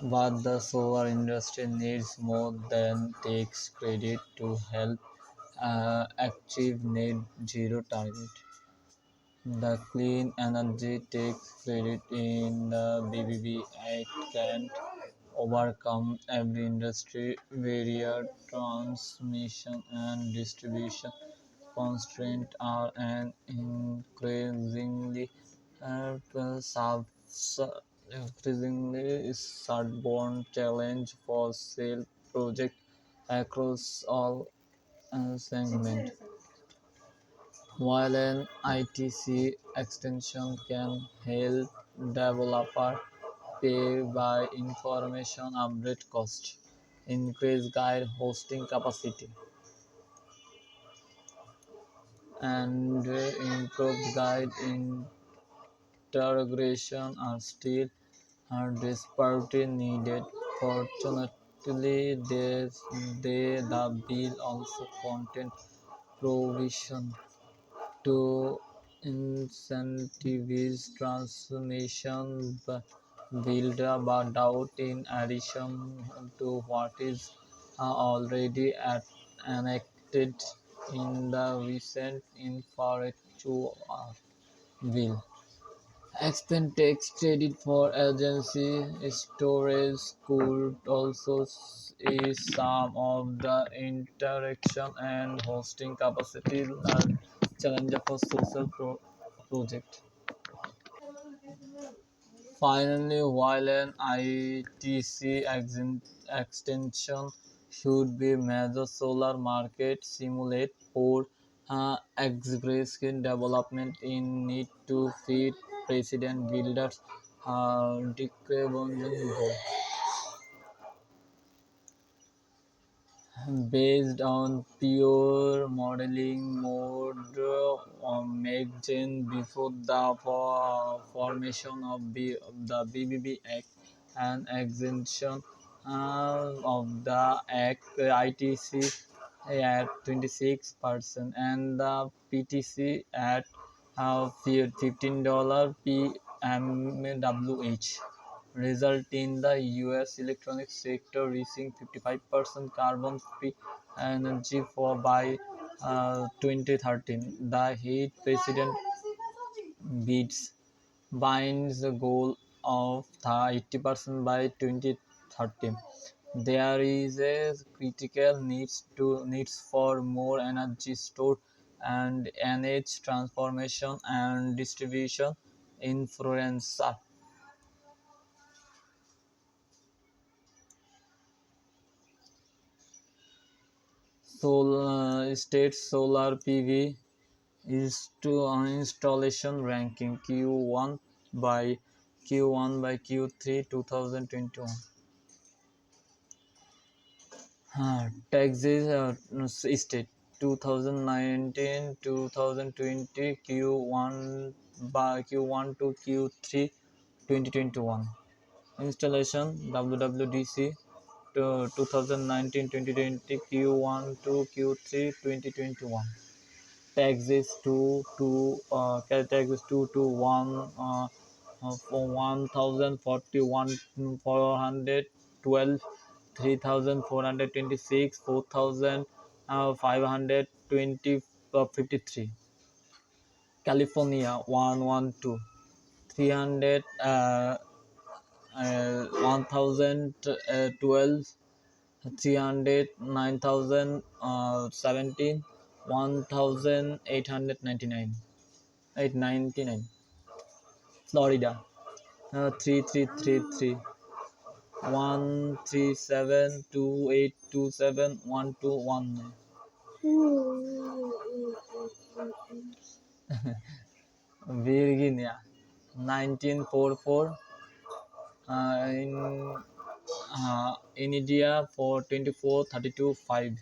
But the solar industry needs more than tax credit to help achieve net zero target. The Clean Energy Tax Credit in the BBB Act can't overcome every industry barrier. Transmission and distribution constraints are an increasingly stubborn challenge for sail projects across all segments. While an ITC extension can help developer pay by information update cost, increase guide hosting capacity, and improved guide integration are still desperately needed. Fortunately, the bill also contains provision to incentivize transmission build-up doubt in addition to what is already enacted in the recent infrastructure bill. Expand tax credit for agency storage could also ease some of the interaction and hosting capacity challenge for social project. Finally, while an ITC extension should be major solar market simulate for aggressive development in need to feed President builders decarbonization goal. Based on pure modeling mode magazine before the formation of the BBB Act and exemption of the Act ITC at 26% and the PTC at $15 PMWH result in the US electronics sector reaching 55% carbon-free energy for by 2013. The heat president bids binds the goal of 80% by 2030. There is a critical needs for more energy stored and energy transformation and distribution influencer. State solar PV is to installation ranking Q1 by Q3 2021. Texas state 2019-2020 Q1 to Q3 2021. Installation WWDC to 2019-2020 Q1 to Q3 2021. Taxes 2 to 1 for 1041 412 3426 4520 53. California 112 300 1012 300 9017 1899 899. Florida 3333 1372827 1219. Virginia 1944 in India for 24 32 5.